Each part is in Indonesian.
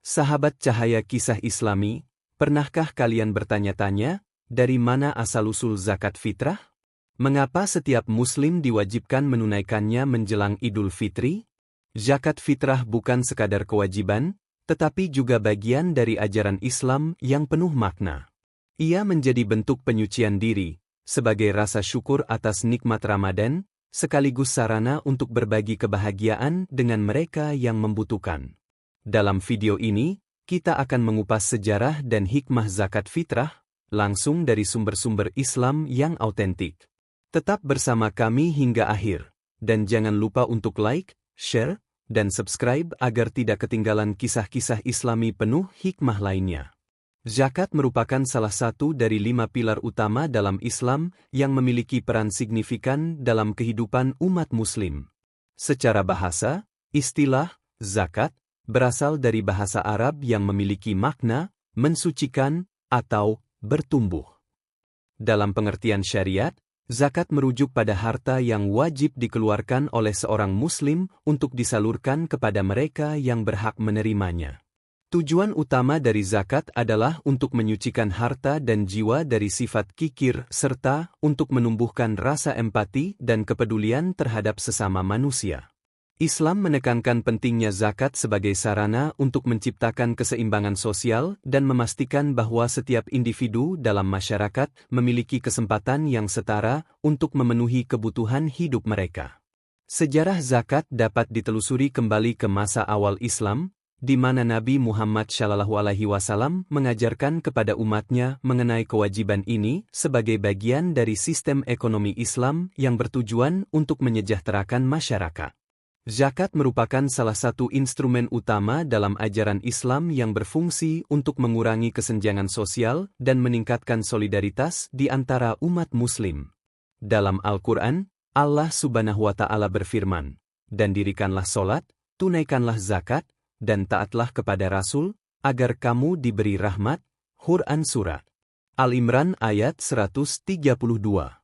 Sahabat cahaya kisah Islami, pernahkah kalian bertanya-tanya, dari mana asal-usul zakat fitrah? Mengapa setiap muslim diwajibkan menunaikannya menjelang Idul Fitri? Zakat fitrah bukan sekadar kewajiban, tetapi juga bagian dari ajaran Islam yang penuh makna. Ia menjadi bentuk penyucian diri, sebagai rasa syukur atas nikmat Ramadan, sekaligus sarana untuk berbagi kebahagiaan dengan mereka yang membutuhkan. Dalam video ini, kita akan mengupas sejarah dan hikmah zakat fitrah, langsung dari sumber-sumber Islam yang autentik. Tetap bersama kami hingga akhir, dan jangan lupa untuk like, share, dan subscribe agar tidak ketinggalan kisah-kisah Islami penuh hikmah lainnya. Zakat merupakan salah satu dari 5 pilar utama dalam Islam yang memiliki peran signifikan dalam kehidupan umat muslim. Secara bahasa, istilah zakat berasal dari bahasa Arab yang memiliki makna mensucikan atau bertumbuh. Dalam pengertian syariat, zakat merujuk pada harta yang wajib dikeluarkan oleh seorang muslim untuk disalurkan kepada mereka yang berhak menerimanya. Tujuan utama dari zakat adalah untuk menyucikan harta dan jiwa dari sifat kikir serta untuk menumbuhkan rasa empati dan kepedulian terhadap sesama manusia. Islam menekankan pentingnya zakat sebagai sarana untuk menciptakan keseimbangan sosial dan memastikan bahwa setiap individu dalam masyarakat memiliki kesempatan yang setara untuk memenuhi kebutuhan hidup mereka. Sejarah zakat dapat ditelusuri kembali ke masa awal Islam, di mana Nabi Muhammad SAW mengajarkan kepada umatnya mengenai kewajiban ini sebagai bagian dari sistem ekonomi Islam yang bertujuan untuk menyejahterakan masyarakat. Zakat merupakan salah satu instrumen utama dalam ajaran Islam yang berfungsi untuk mengurangi kesenjangan sosial dan meningkatkan solidaritas di antara umat muslim. Dalam Al-Quran, Allah Subhanahu wa Ta'ala berfirman, "Dan dirikanlah solat, tunaikanlah zakat, dan taatlah kepada Rasul, agar kamu diberi rahmat." Quran Surat Al-Imran ayat 132.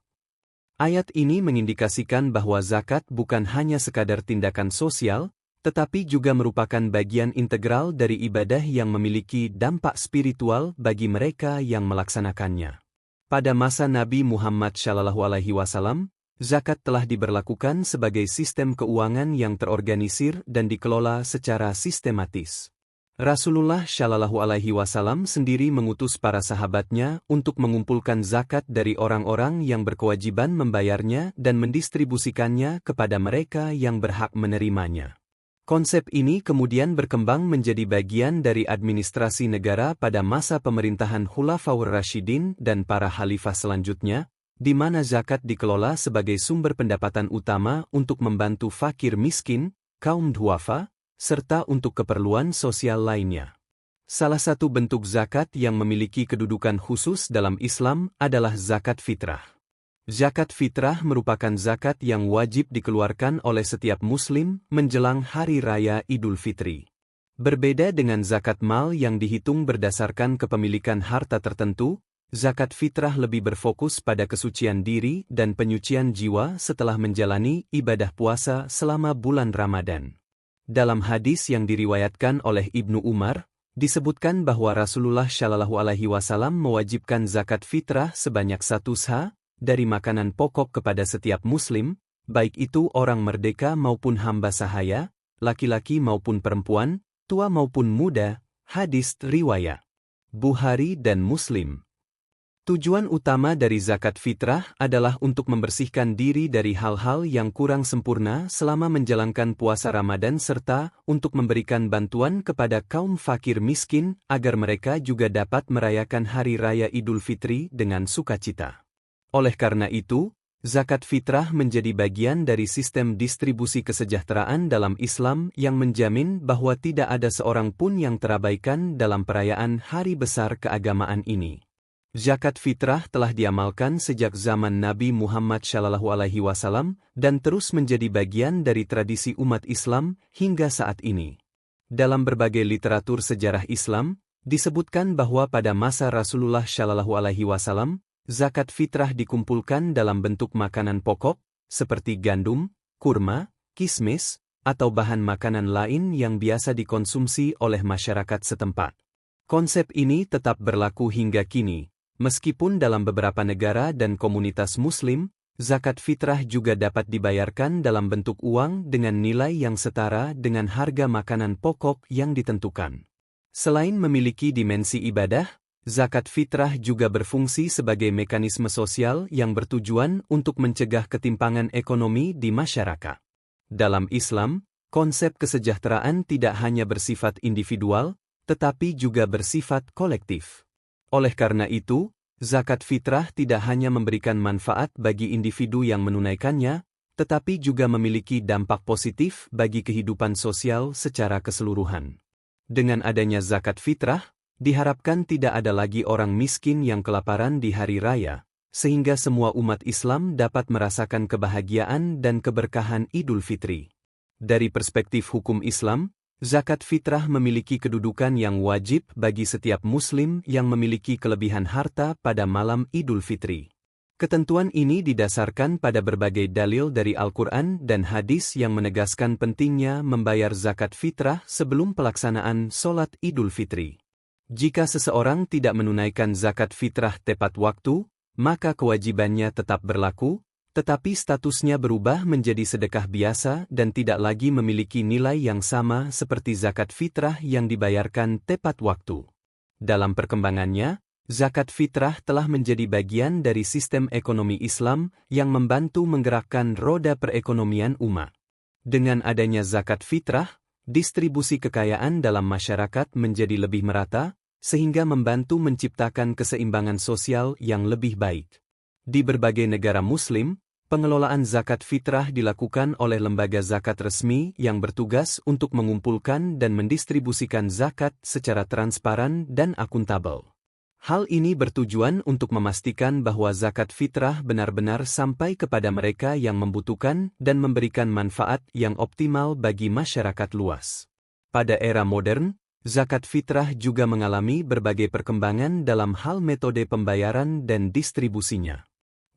Ayat ini mengindikasikan bahwa zakat bukan hanya sekadar tindakan sosial, tetapi juga merupakan bagian integral dari ibadah yang memiliki dampak spiritual bagi mereka yang melaksanakannya. Pada masa Nabi Muhammad SAW, zakat telah diberlakukan sebagai sistem keuangan yang terorganisir dan dikelola secara sistematis. Rasulullah SAW sendiri mengutus para sahabatnya untuk mengumpulkan zakat dari orang-orang yang berkewajiban membayarnya dan mendistribusikannya kepada mereka yang berhak menerimanya. Konsep ini kemudian berkembang menjadi bagian dari administrasi negara pada masa pemerintahan Khulafaur Rasyidin dan para khalifah selanjutnya, di mana zakat dikelola sebagai sumber pendapatan utama untuk membantu fakir miskin, kaum duafa, serta untuk keperluan sosial lainnya. Salah satu bentuk zakat yang memiliki kedudukan khusus dalam Islam adalah zakat fitrah. Zakat fitrah merupakan zakat yang wajib dikeluarkan oleh setiap muslim menjelang Hari Raya Idul Fitri. Berbeda dengan zakat mal yang dihitung berdasarkan kepemilikan harta tertentu, zakat fitrah lebih berfokus pada kesucian diri dan penyucian jiwa setelah menjalani ibadah puasa selama bulan Ramadan. Dalam hadis yang diriwayatkan oleh Ibnu Umar, disebutkan bahwa Rasulullah SAW mewajibkan zakat fitrah sebanyak 1 sha dari makanan pokok kepada setiap muslim, baik itu orang merdeka maupun hamba sahaya, laki-laki maupun perempuan, tua maupun muda. Hadis riwayat Bukhari dan Muslim. Tujuan utama dari zakat fitrah adalah untuk membersihkan diri dari hal-hal yang kurang sempurna selama menjalankan puasa Ramadan serta untuk memberikan bantuan kepada kaum fakir miskin agar mereka juga dapat merayakan Hari Raya Idul Fitri dengan sukacita. Oleh karena itu, zakat fitrah menjadi bagian dari sistem distribusi kesejahteraan dalam Islam yang menjamin bahwa tidak ada seorang pun yang terabaikan dalam perayaan hari besar keagamaan ini. Zakat fitrah telah diamalkan sejak zaman Nabi Muhammad SAW dan terus menjadi bagian dari tradisi umat Islam hingga saat ini. Dalam berbagai literatur sejarah Islam, disebutkan bahwa pada masa Rasulullah SAW, zakat fitrah dikumpulkan dalam bentuk makanan pokok, seperti gandum, kurma, kismis, atau bahan makanan lain yang biasa dikonsumsi oleh masyarakat setempat. Konsep ini tetap berlaku hingga kini, meskipun dalam beberapa negara dan komunitas Muslim, zakat fitrah juga dapat dibayarkan dalam bentuk uang dengan nilai yang setara dengan harga makanan pokok yang ditentukan. Selain memiliki dimensi ibadah, zakat fitrah juga berfungsi sebagai mekanisme sosial yang bertujuan untuk mencegah ketimpangan ekonomi di masyarakat. Dalam Islam, konsep kesejahteraan tidak hanya bersifat individual, tetapi juga bersifat kolektif. Oleh karena itu, zakat fitrah tidak hanya memberikan manfaat bagi individu yang menunaikannya, tetapi juga memiliki dampak positif bagi kehidupan sosial secara keseluruhan. Dengan adanya zakat fitrah, diharapkan tidak ada lagi orang miskin yang kelaparan di hari raya, sehingga semua umat Islam dapat merasakan kebahagiaan dan keberkahan Idul Fitri. Dari perspektif hukum Islam, zakat fitrah memiliki kedudukan yang wajib bagi setiap Muslim yang memiliki kelebihan harta pada malam Idul Fitri. Ketentuan ini didasarkan pada berbagai dalil dari Al-Quran dan hadis yang menegaskan pentingnya membayar zakat fitrah sebelum pelaksanaan sholat Idul Fitri. Jika seseorang tidak menunaikan zakat fitrah tepat waktu, maka kewajibannya tetap berlaku, tetapi statusnya berubah menjadi sedekah biasa dan tidak lagi memiliki nilai yang sama seperti zakat fitrah yang dibayarkan tepat waktu. Dalam perkembangannya, zakat fitrah telah menjadi bagian dari sistem ekonomi Islam yang membantu menggerakkan roda perekonomian umat. Dengan adanya zakat fitrah, distribusi kekayaan dalam masyarakat menjadi lebih merata, sehingga membantu menciptakan keseimbangan sosial yang lebih baik. Di berbagai negara Muslim, pengelolaan zakat fitrah dilakukan oleh lembaga zakat resmi yang bertugas untuk mengumpulkan dan mendistribusikan zakat secara transparan dan akuntabel. Hal ini bertujuan untuk memastikan bahwa zakat fitrah benar-benar sampai kepada mereka yang membutuhkan dan memberikan manfaat yang optimal bagi masyarakat luas. Pada era modern, zakat fitrah juga mengalami berbagai perkembangan dalam hal metode pembayaran dan distribusinya.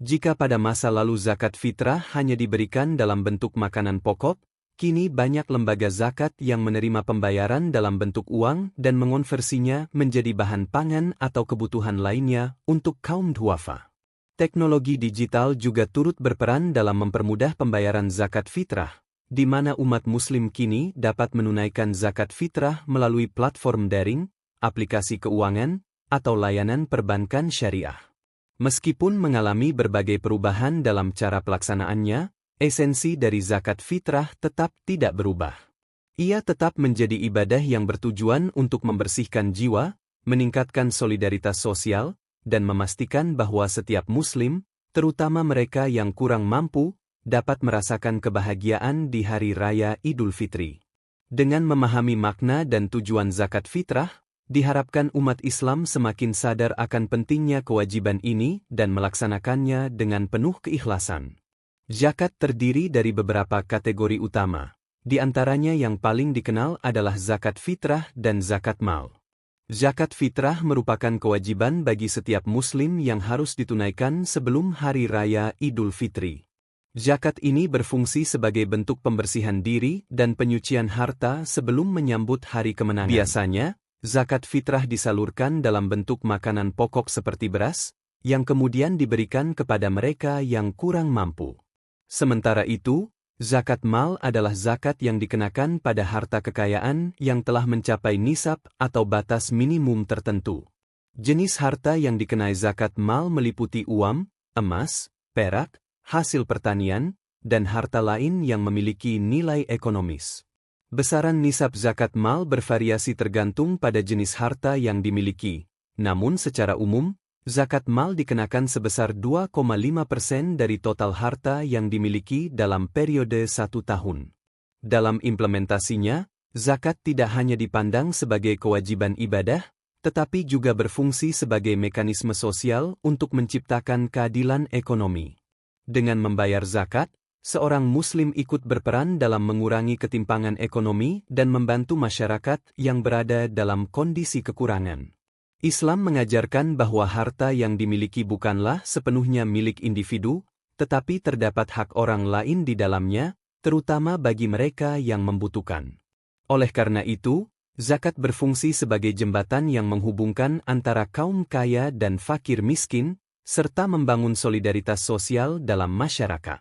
Jika pada masa lalu zakat fitrah hanya diberikan dalam bentuk makanan pokok, kini banyak lembaga zakat yang menerima pembayaran dalam bentuk uang dan mengonversinya menjadi bahan pangan atau kebutuhan lainnya untuk kaum duafa. Teknologi digital juga turut berperan dalam mempermudah pembayaran zakat fitrah, di mana umat Muslim kini dapat menunaikan zakat fitrah melalui platform daring, aplikasi keuangan, atau layanan perbankan syariah. Meskipun mengalami berbagai perubahan dalam cara pelaksanaannya, esensi dari zakat fitrah tetap tidak berubah. Ia tetap menjadi ibadah yang bertujuan untuk membersihkan jiwa, meningkatkan solidaritas sosial, dan memastikan bahwa setiap Muslim, terutama mereka yang kurang mampu, dapat merasakan kebahagiaan di Hari Raya Idul Fitri. Dengan memahami makna dan tujuan zakat fitrah, diharapkan umat Islam semakin sadar akan pentingnya kewajiban ini dan melaksanakannya dengan penuh keikhlasan. Zakat terdiri dari beberapa kategori utama. Di antaranya yang paling dikenal adalah zakat fitrah dan zakat mal. Zakat fitrah merupakan kewajiban bagi setiap Muslim yang harus ditunaikan sebelum Hari Raya Idul Fitri. Zakat ini berfungsi sebagai bentuk pembersihan diri dan penyucian harta sebelum menyambut hari kemenangan. Biasanya, zakat fitrah disalurkan dalam bentuk makanan pokok seperti beras, yang kemudian diberikan kepada mereka yang kurang mampu. Sementara itu, zakat mal adalah zakat yang dikenakan pada harta kekayaan yang telah mencapai nisab atau batas minimum tertentu. Jenis harta yang dikenai zakat mal meliputi uang, emas, perak, hasil pertanian, dan harta lain yang memiliki nilai ekonomis. Besaran nisab zakat mal bervariasi tergantung pada jenis harta yang dimiliki, namun secara umum, zakat mal dikenakan sebesar 2,5% dari total harta yang dimiliki dalam periode 1 tahun. Dalam implementasinya, zakat tidak hanya dipandang sebagai kewajiban ibadah, tetapi juga berfungsi sebagai mekanisme sosial untuk menciptakan keadilan ekonomi. Dengan membayar zakat, seorang Muslim ikut berperan dalam mengurangi ketimpangan ekonomi dan membantu masyarakat yang berada dalam kondisi kekurangan. Islam mengajarkan bahwa harta yang dimiliki bukanlah sepenuhnya milik individu, tetapi terdapat hak orang lain di dalamnya, terutama bagi mereka yang membutuhkan. Oleh karena itu, zakat berfungsi sebagai jembatan yang menghubungkan antara kaum kaya dan fakir miskin, serta membangun solidaritas sosial dalam masyarakat.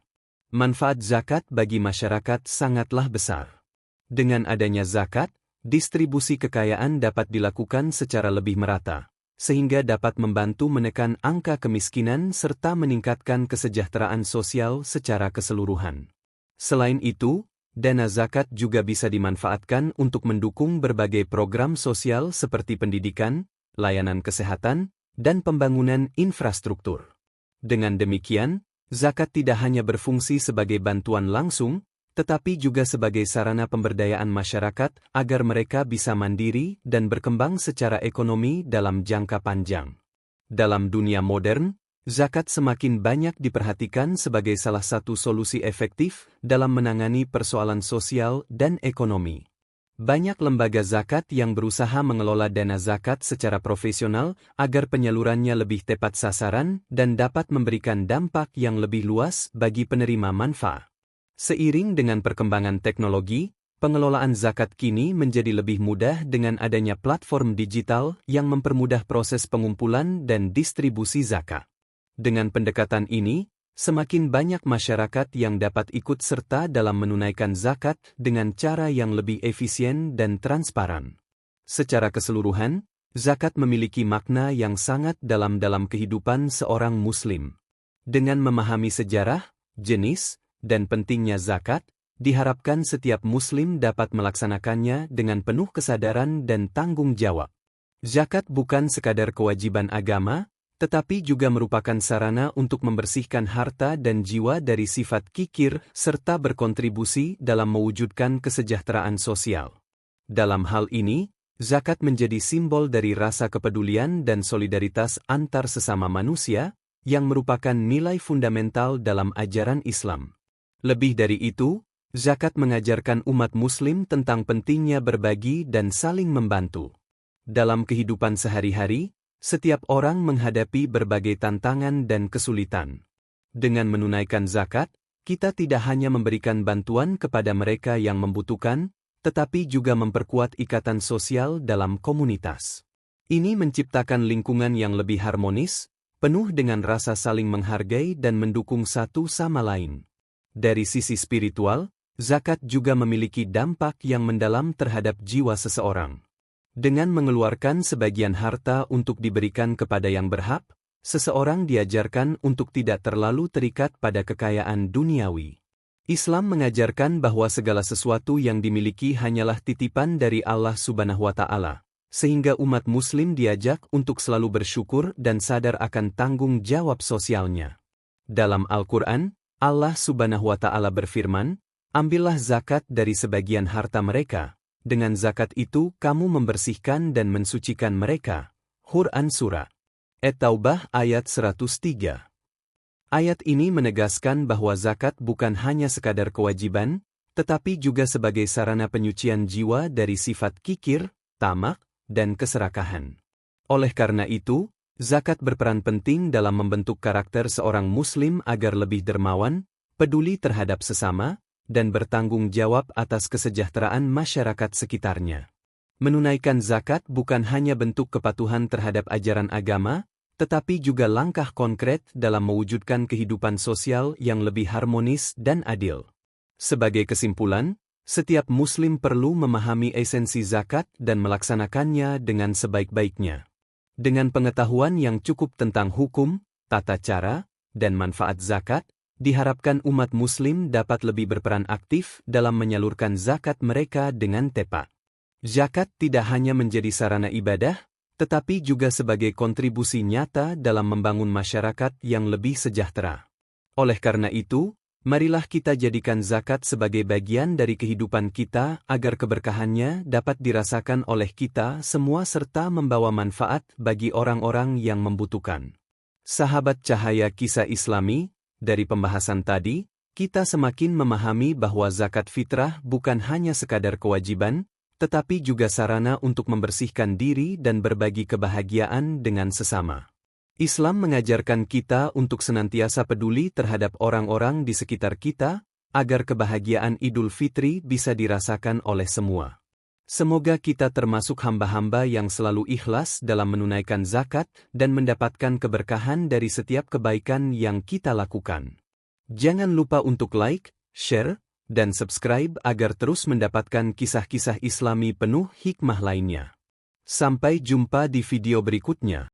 Manfaat zakat bagi masyarakat sangatlah besar. Dengan adanya zakat, distribusi kekayaan dapat dilakukan secara lebih merata, sehingga dapat membantu menekan angka kemiskinan serta meningkatkan kesejahteraan sosial secara keseluruhan. Selain itu, dana zakat juga bisa dimanfaatkan untuk mendukung berbagai program sosial seperti pendidikan, layanan kesehatan, dan pembangunan infrastruktur. Dengan demikian, zakat tidak hanya berfungsi sebagai bantuan langsung, tetapi juga sebagai sarana pemberdayaan masyarakat agar mereka bisa mandiri dan berkembang secara ekonomi dalam jangka panjang. Dalam dunia modern, zakat semakin banyak diperhatikan sebagai salah satu solusi efektif dalam menangani persoalan sosial dan ekonomi. Banyak lembaga zakat yang berusaha mengelola dana zakat secara profesional agar penyalurannya lebih tepat sasaran dan dapat memberikan dampak yang lebih luas bagi penerima manfaat. Seiring dengan perkembangan teknologi, pengelolaan zakat kini menjadi lebih mudah dengan adanya platform digital yang mempermudah proses pengumpulan dan distribusi zakat. Dengan pendekatan ini, semakin banyak masyarakat yang dapat ikut serta dalam menunaikan zakat dengan cara yang lebih efisien dan transparan. Secara keseluruhan, zakat memiliki makna yang sangat dalam kehidupan seorang Muslim. Dengan memahami sejarah, jenis, dan pentingnya zakat, diharapkan setiap Muslim dapat melaksanakannya dengan penuh kesadaran dan tanggung jawab. Zakat bukan sekadar kewajiban agama, tetapi juga merupakan sarana untuk membersihkan harta dan jiwa dari sifat kikir serta berkontribusi dalam mewujudkan kesejahteraan sosial. Dalam hal ini, zakat menjadi simbol dari rasa kepedulian dan solidaritas antar sesama manusia, yang merupakan nilai fundamental dalam ajaran Islam. Lebih dari itu, zakat mengajarkan umat Muslim tentang pentingnya berbagi dan saling membantu. Dalam kehidupan sehari-hari, setiap orang menghadapi berbagai tantangan dan kesulitan. Dengan menunaikan zakat, kita tidak hanya memberikan bantuan kepada mereka yang membutuhkan, tetapi juga memperkuat ikatan sosial dalam komunitas. Ini menciptakan lingkungan yang lebih harmonis, penuh dengan rasa saling menghargai dan mendukung satu sama lain. Dari sisi spiritual, zakat juga memiliki dampak yang mendalam terhadap jiwa seseorang. Dengan mengeluarkan sebagian harta untuk diberikan kepada yang berhak, seseorang diajarkan untuk tidak terlalu terikat pada kekayaan duniawi. Islam mengajarkan bahwa segala sesuatu yang dimiliki hanyalah titipan dari Allah Subhanahu wa Ta'ala, sehingga umat Muslim diajak untuk selalu bersyukur dan sadar akan tanggung jawab sosialnya. Dalam Al-Quran, Allah Subhanahu wa Ta'ala berfirman, "Ambillah zakat dari sebagian harta mereka. Dengan zakat itu kamu membersihkan dan mensucikan mereka." Quran Surah At-Taubah ayat 103. Ayat ini menegaskan bahwa zakat bukan hanya sekadar kewajiban, tetapi juga sebagai sarana penyucian jiwa dari sifat kikir, tamak, dan keserakahan. Oleh karena itu, zakat berperan penting dalam membentuk karakter seorang Muslim agar lebih dermawan, peduli terhadap sesama, dan bertanggung jawab atas kesejahteraan masyarakat sekitarnya. Menunaikan zakat bukan hanya bentuk kepatuhan terhadap ajaran agama, tetapi juga langkah konkret dalam mewujudkan kehidupan sosial yang lebih harmonis dan adil. Sebagai kesimpulan, setiap Muslim perlu memahami esensi zakat dan melaksanakannya dengan sebaik-baiknya. Dengan pengetahuan yang cukup tentang hukum, tata cara, dan manfaat zakat, diharapkan umat Muslim dapat lebih berperan aktif dalam menyalurkan zakat mereka dengan tepat. Zakat tidak hanya menjadi sarana ibadah, tetapi juga sebagai kontribusi nyata dalam membangun masyarakat yang lebih sejahtera. Oleh karena itu, marilah kita jadikan zakat sebagai bagian dari kehidupan kita agar keberkahannya dapat dirasakan oleh kita semua serta membawa manfaat bagi orang-orang yang membutuhkan. Sahabat Cahaya Kisah Islami, dari pembahasan tadi, kita semakin memahami bahwa zakat fitrah bukan hanya sekadar kewajiban, tetapi juga sarana untuk membersihkan diri dan berbagi kebahagiaan dengan sesama. Islam mengajarkan kita untuk senantiasa peduli terhadap orang-orang di sekitar kita, agar kebahagiaan Idul Fitri bisa dirasakan oleh semua. Semoga kita termasuk hamba-hamba yang selalu ikhlas dalam menunaikan zakat dan mendapatkan keberkahan dari setiap kebaikan yang kita lakukan. Jangan lupa untuk like, share, dan subscribe agar terus mendapatkan kisah-kisah Islami penuh hikmah lainnya. Sampai jumpa di video berikutnya.